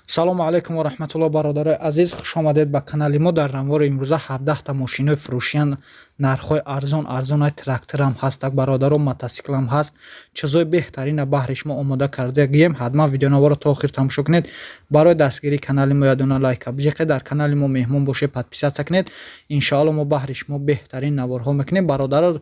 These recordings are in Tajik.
салому алайкум ва раҳматуллоҳ. бародарои азиз, хуш омадед ба канали мо. дар рамвори имрӯза 17 та мошинои фурӯшиян нархҳои арзон тракторам ҳастак, бародаро мотосиклам ҳаст. чизои беҳтарина баҳри шумо омода кардагием. ҳатман видеонаворро то охир тамошо кунед. барои дастгирии канали мо ядона лайка биҷақед, дар канали мо меҳмон бошед, подписатсия кунед. иншоалло мо баҳри шумо беҳтарин наворҳо мекунем. бародаро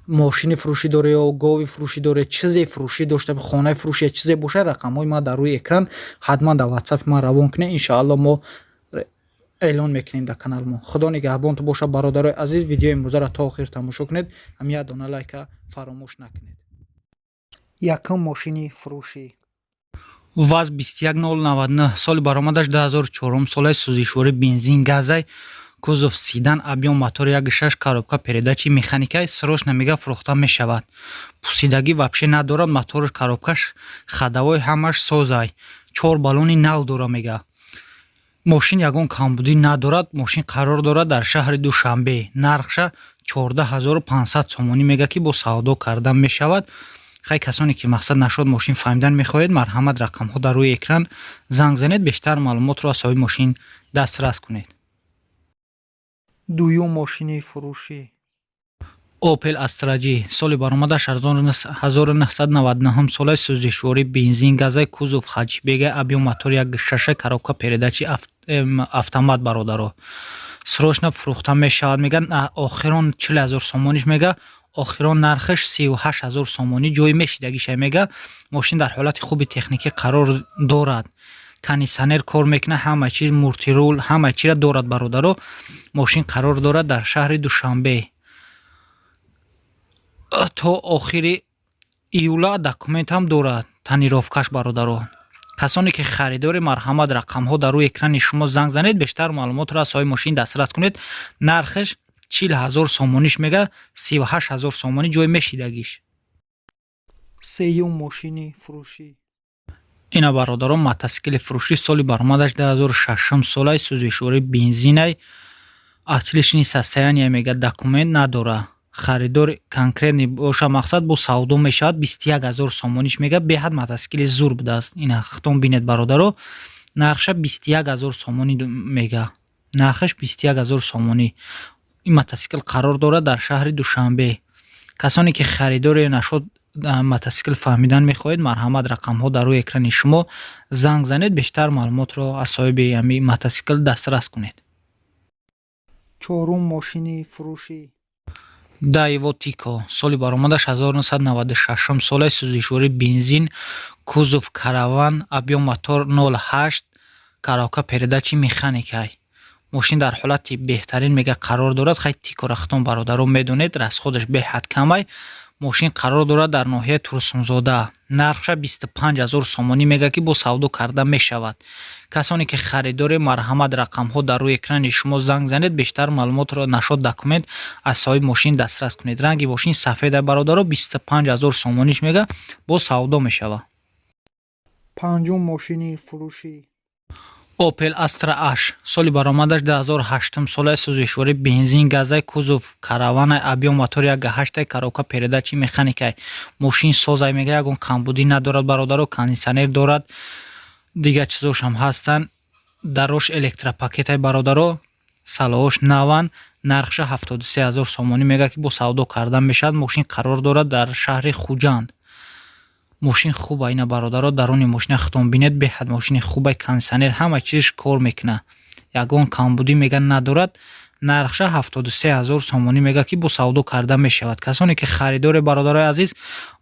мошини фурӯшӣ доред ё гови фурӯшӣ доред, чизе фурӯшӣ дошта хонаи фурӯшӣ я чизе бошад, рақамҳои ман дар рӯи экран ҳатман дар ватсапи ман равон кунед. иншоалло мо эълон мекунем дар канали мо. худо нигаҳбонтон бошад. бародарои азиз, видеои имрӯзаро то охир тамошо кунед. ҳам як дона лайка фаромӯш накунед. Якум мошини фурӯшӣ ВАЗ 21099 соли баромадаш 2004 солаи сӯзишворӣ бензин газай, кузов седан, объем мотори 1.6, коробка передачи механикаи срочно мега фурӯхта мешавад. пусидагӣ вообще надорад, моториш, коробкаш, хадавои ҳамаш созай, 4 баллони нав дора мега. мошин ягон камбудӣ надорад. мошин қарор дорад дар шаҳри Душанбе. нархша 14500 сомонӣ мега ки бо савдо кардан мешавад. хай касоне ки мақсад нашуд мошин фаҳмидан мехоҳед, марҳамат рақамҳо дар рӯи экран занг занед, бештар маълумотро аз соҳиби мошин дастрас кунед. дуюм мошини фурӯшӣ Opel Astra G соли баромадаш 1999 солаи сӯзишворӣ бензин газай, кузов хаҷбега, объем мотори 1.6, коробка передачи автомат. бародаро срочно фурӯхта мешавад. меган охирон 40000 сомониш мега, охирон нархаш 38000 сомонӣ. ҷои мешидагиша мега. мошин дар ҳолати хуби техникӣ қарор дорад. кондитсионер кор мекуна, ҳама чиз, муртирул, ҳама чиро дорад. бародаро мошин қарор дорад дар шаҳри Душанбе. то охири июла документ ҳам дорад, танировкаш. бародаро касоне ки харидори, марҳамат рақамҳо дар рӯи экрани шумо занг занед, бештар маълумотро аз соҳиби мошин дастрас кунед. нархаш 40000 сомониш мега, 38000 сомонӣ. ҷой мешидагиш. сеюм мошини фурӯшӣ ина бародаро мотосикли фурӯшӣ соли баромадаш 2006 солаи сӯзишворӣ бензинай, отличный состояние мега, документ надора. харидор конкретни боша, мақсад бо савдо мешавад. 21000 сомониш мега. беҳад мотосикли зур будааст. ина хитон бинед бародаро. нархша 21000 сомонӣ мега. нархаш 21000 сомонӣ. ин мотосикл қарор дорад дар шаҳри Душанбе. касоне ки харидори нашуд мотосикл фаҳмидан мехоҳед, марҳамат рақамҳо дар рӯи экрани шумо занг занед, бештар маълумотро аз соҳиби ҳамин мотосикл дастрас кунед. чорум мошини фурӯшӣ Daewoo Tico соли баромадаш 1996 солаи сӯзишворӣ бензин, кузов караван, объем мотор 0.8, коробка передачи механикай. мошин дар ҳолати беҳтарин мега қарор дорад. хай Tico-ро хитон бародаро медонед, расходаш беҳад камай. мошин қарор дорад дар ноҳияи Турсунзода. нархша 25000 сомонӣ мега ки бо савдо карда мешавад. касоне ки харидори, марҳамат рақамҳо дар рӯи экрани шумо занг занед, бештар маълумотро нашод документ аз соҳиби мошин дастрас кунед. ранги мошин сафеда бародаро, 25000 сомониш мега, бо савдо мешавад. панҷум мошини фурӯшӣ Opel Astra H соли баромадаш 2008 солаи сӯзишворӣ бензин газай, кузов караванай, объем мотори 1.8, коробка передачи механикай. мошин созай мега, ягон камбудӣ надорад. бародаро кондитсионер дорад, дигар чизошам ҳастанд. дарош электропакетай. бародаро салоҳош наван. нархша 73000 сомонӣ мега ки бо савдо кардан мешавад. мошин қарор дорад дар шаҳри Хуҷанд. мошин хуба. ина бародаро даруни мошина хитон бинед, беҳад мошини хубай, кондитсионер, ҳама чизш кор мекуна, ягон камбудӣ мега надорад. нархша 73000 сомонӣ мега ки бо савдо карда мешавад. касоне ки харидори, бародарои азиз,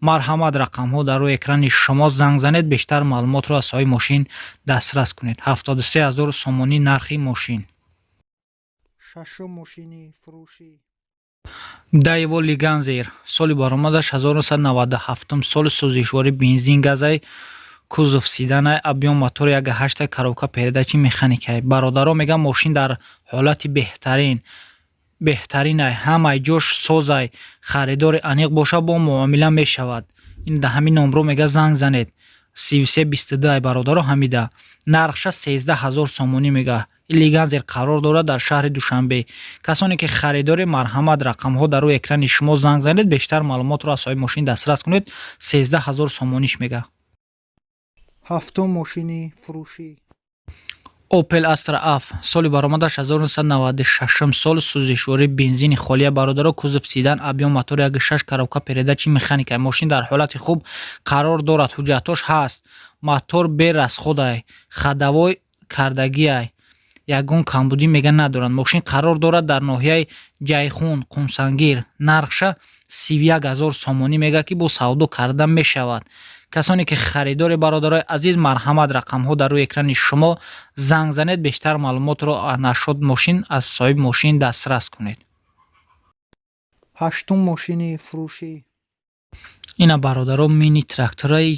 марҳамат рақамҳо дар рӯи экрани шумо занг занед, бештар маълумотро аз соҳиби мошин дастрас кунед. 73000 сомонӣ нархи мошин. шашум мошини фурӯшӣ Daewoo Leganzer соли баромадаш 1997 соли сӯзишворӣ бензин газай, кузов седанай, объем мотори 1.8, коробка передачи механикай. бародаро мега мошин дар ҳолати беҳтаринай, ҳамаи ҷош созай, харидори аниқ боша, бо муомила мешавад. ин да ҳамин номро мега занг занед. 3322 бародаро ҳамида. нархша 13000 сомонӣ мега. Leganzer қарор дорад дар шаҳри Душанбе. касоне ки харидори, марҳамат рақамҳо дар рӯи экрани шумо занг занед, бештар маълумотро аз соҳиби мошин дастрас кунед. 13000 сомониш мега. ҳафтум мошини фурӯшӣ. Opel Astra F соли баромадаш 1996 сол, сӯзишворӣ бензини холия бародаро, кузов седан, объём мотори 1.6, коробка передачи механика. Мошин дар ҳолати хуб қарор дорад, ҳуҷҷатош ҳаст. Мотор бе расходай, ходовой кардагиай, ягон камбудӣ мега надорад. Мошин қарор дорад дар ноҳияи Ҷайхун, Қумсангир. Нархша 31,000 сомонӣ мега ки бо савдо карда мешавад. касоне ки харидори бародарои азиз, марҳамат, рақамҳо дар рӯи экрани шумо. занг занед, бештар маълумотро нашод мошин аз соҳиби мошин дастрас кунед. ҳаштум мошини фурӯшӣ. ина бародаро мини трактораи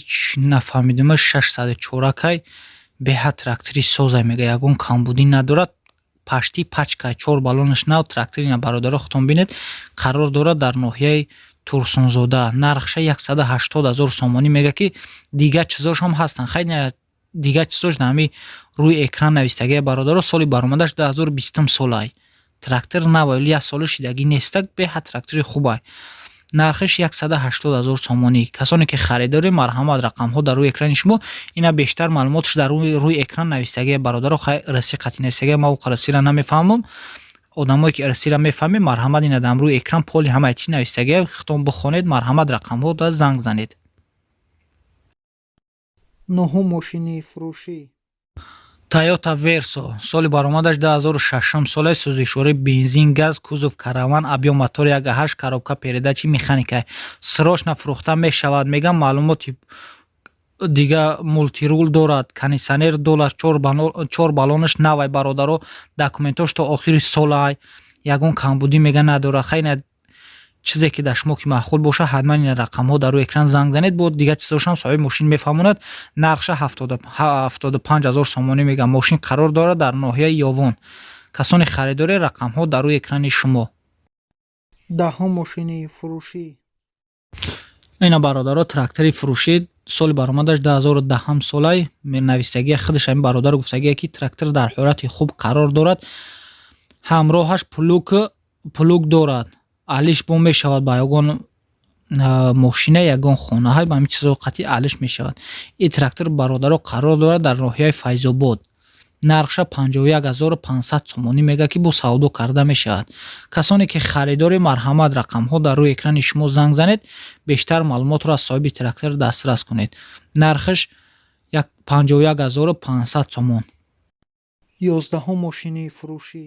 нафаҳмидума 604-кай беҳад трактори созай мега, ягон камбудӣ надорад. пашти пачкай, 4 баллонаш нав. трактори ина бародаро худтон бинед қарор дорад дар ноҳияи Турсунзода. нархша 180,000 сомонӣ мега ки дигар чизош ҳам ҳастанд. хайди дигар чизош нами рӯи экран навистагия бародаро. соли баромадаш 2020 солай. трактор навай, 1 сола шидагӣ нестак, беҳад трактори хубай. нархиш 180,000 сомонӣ. касоне ки харидори, марҳамат, рақамҳо дар рӯи экрани шумо. ина бештар маълумоташ дар рӯи экран навистагия бародаро. раси қати навистагия ма расира намефаҳмам. одамое ки расира мефаҳмед, марҳамат, ина дар рӯи экран поли ҳамаи чи навистагия хитон бихонед, марҳамат, рақамҳо да занг занед. нуҳум мошини фурӯшӣ. Toyota Verso соли баромадаш 2006 солай, сӯзишворӣ бензин газ, кузов караван, объём мотори 1.8, коробка передачи механика. срочно фурӯхта мешавад. мегам маълумоти дига мултирул дорад, кондитсионер дорад, 4 баллонаш навай бародаро, документош то охири солай, ягон камбудӣ мега надорад. хайна чизе ки дар шумо ки маъқул боша, ҳатман ин рақамҳо дар рӯи экран занг занед, бо дигар чизошам соҳиби мошин мефаҳмонад. нархша 75,000 сомонӣ мега. мошин қарор дорад дар ноҳияи Ёвон. касони харидори, рақамҳо дар рӯи экрани шумо. даҳум мошини фурӯшӣ. ина бародаро трактори фурӯшӣ соли баромадаш 2010 солай. навистагия худаш ҳамин бародар гуфтагия ки трактор дар ҳолати хуб қарор дорад. ҳамроҳаш плуг дорад. алиш бо мешавад ба ягон мошина, ягон хона, ба ҳамин чизо қатъи алиш мешавад. ин трактор бародаро қарор дорад дар ноҳияи Файзобод. нархша 51,500 сомонӣ мега ки бо савдо карда мешавад. касоне ки харидори, марҳамат, рақамҳо дар рӯи экрани шумо занг занед, бештар маълумотро аз соҳиби трактор дастрас кунед. нархиш 51,500 сомон. ёздаҳум мошини фурӯшӣ.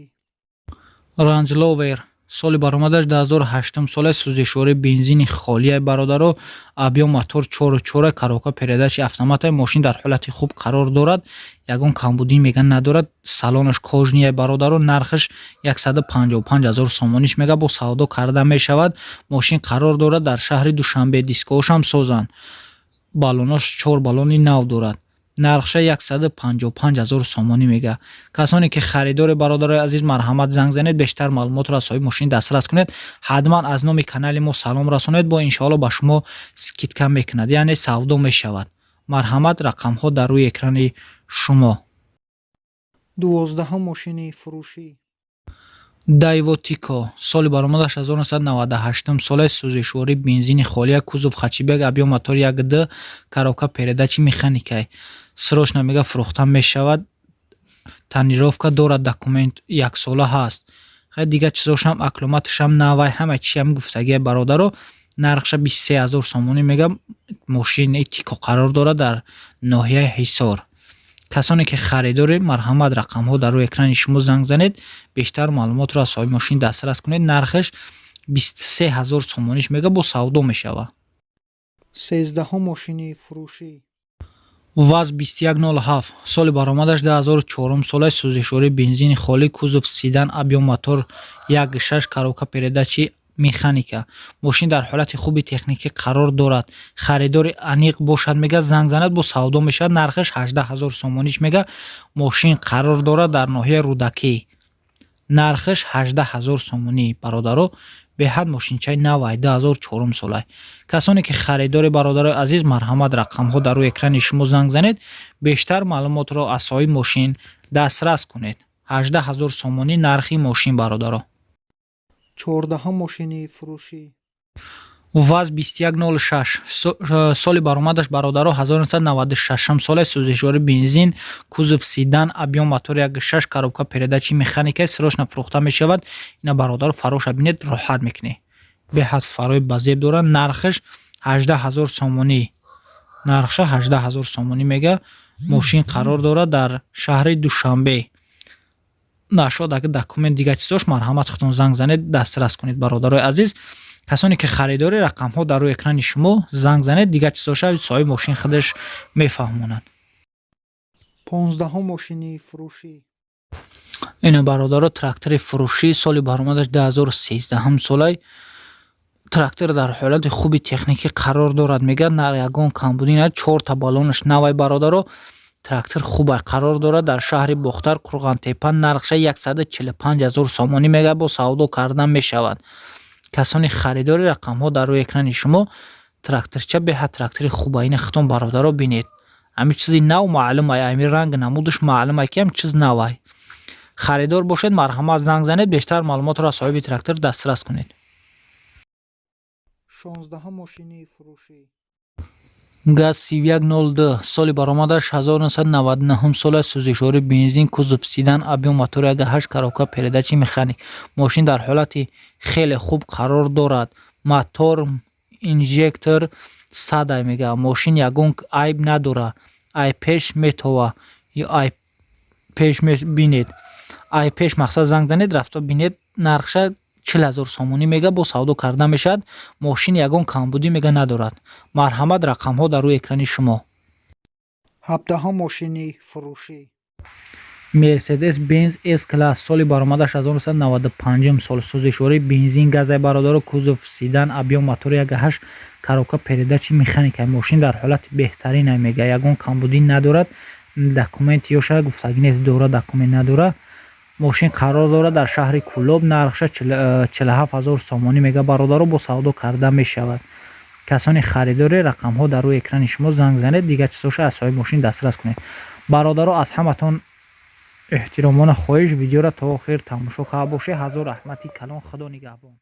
Range Rover соли баромадаш 2008 солай, сӯзишворӣ бензини холияй бародаро, объём мотор 4.4, коробка передачи автоматай. мошин дар ҳолати хуб қарор дорад, ягон камбудӣ мега надорад. салонаш кожнияй бародаро. нархиш 155,000 сомониш мега, бо савдо карда мешавад. мошин қарор дорад дар шаҳри Душанбе. дискоҳошам созанд. баллонош 4 баллони нав дорад. нархша 155,000 сомонӣ мега. касоне ки харидори бародарои азиз, марҳамат, занг занед, бештар маълумотро аз соҳиби мошин дастрас кунед. ҳатман аз номи канали мо салом расонед, бо иншоалло ба шумо скидка мекунад, яъне савдо мешавад. марҳамат, рақамҳо дар рӯи экрани шумо. дувоздаҳум мошини фурӯшӣ. Daewoo Tico соли баромадаш 1998 солай, сӯзишворӣ бензини холия, кузов хачибек, объём мотори 1D, коробка передачи механикай. срочно мега фурӯхта мешавад. тонировка дорад, документ 1 сола ҳаст. хай дигар чизошам, акломаташам навай, ҳама чиам гуфтагия бародаро. нархша 23,000 сомонӣ мега. мошини Tico қарор дорад дар ноҳияи Ҳисор. касоне ки харидори, марҳамат, рақамҳо дар рӯи экрани шумо занг занед, бештар маълумотро аз соҳиби мошин дастрас кунед. нархиш 23,000 сомониш мега, бо савдо мешавад. сездаҳум мошини фурӯшӣ. ВАЗ 2107 соли баромадаш 2004 солай, сӯзишворӣ бензини холӣ, кузов седан, объём мотор 1.6, коробка передачи механика. мошин дар ҳолати хуби техникӣ қарор дорад. харидори аниқ бошад мега, занг занад, бо савдо мешавад. нархиш 18,000 сомониш мега. мошин қарор дорад дар ноҳияи Рудакӣ. нархиш 18,000 сомонӣ бародаро. беҳад мошинчаи навай, 2004 солай. касоне ки харидори бародарои азиз, марҳамат, рақамҳо дар рӯи экрани шумо занг занед, бештар маълумотро аз соҳиби мошин дастрас кунед. 18,000 сомонӣ нархи мошин бародаро. чордаҳум мошини фурӯшӣ. ВАЗ 2106 соли баромадаш бародаро 1996 соли сӯзишвори бензин кузов седан объем мотори 1.6 коробка передачи механикаи срочно фурӯхта мешавад. Ина бародаро фароша бинед роҳат мекунед. Беҳад фарои базеб дорад. Нархаш 18000 сомонӣ. Нархша 18000 сомонӣ мега. Мошин қарор дорад дар шаҳри Душанбе. Нашод агар документ дигар чизош марҳамат худтон занг занед дастрас кунед бародарои азиз. کسانی که خریداری رقم ها در روی اکران شما زنگ زنید دیگه چیزاش صاحب ماشین خودش میفهمونند. 15 ماشینی فروشی. این برادر تراکتور فروشی سال برآمدش 2013 هم سالی. تراکتور در حالت خوبی تکنیکی قرار دارد. میگن نه یگان کمبودی نه 4 تا بالونش نوای برادر. تراکتور خوب قرار دارد در شهر بختر قرغان تپه. نرخش 145000 سامانی میگه با سودا کردن میشود. کسانی خریداری رقم ها در روی اکران شما تراکتورچه به تراکتور خوبه این خطون برادر رو بینید. همین چیزی نو معلومه. همین رنگ نمودش معلومه که هم چیز نوای. خریدار باشید مرحمت زنگ زنید بیشتر معلومات را صاحب تراکتور دسترس کنید. 16 ماشینی فروشی. گاز 3102 سال برآمدش 1999 سال سوزشواری بنزین کوزوو سیدان ابیوم موتور 1.8 коробка передачи механик. ماشین در حالتی خیلی خوب قرار دارد. موتور اینژکتور ساده میگه. ماشین یگان عیب نداره. ای پیش میتوه یا ای پیش بینید. ای پیش مقصد زنگ زنید رفته بینید. نرخش 40000 сомонӣ мега бо савдо карда мешавад. мошин ягон камбудӣ мега надорад. марҳамат рақамҳо дар рӯи экрани шумо. 17 ماشینی فروشی. Mercedes Benz S-Class соли баромадаш 1995 сол сӯзишвори бензин газай бародаро кузов седан объем мотори 1.8 коробка передачи механика. мошин дар ҳолати беҳтарин мега. ягон камбудӣ надорад. документ ёша гуфтагӣ нест дора документ надора. ماشین قرار دارد در شهر کولوب. نرخش 47000 سامانی میگه برادرو با سودا کرده میشود. کسانی خریداری رقم ها در روی اکران شما زنگ زنید دیگه چیزاش از صاحب ماشین دسترس کنید. برادرو از همتون احترامانه خواهش ویدیو را تا آخر تماشا کرده باشه. هزار رحمتی کلام خدا نگهبان.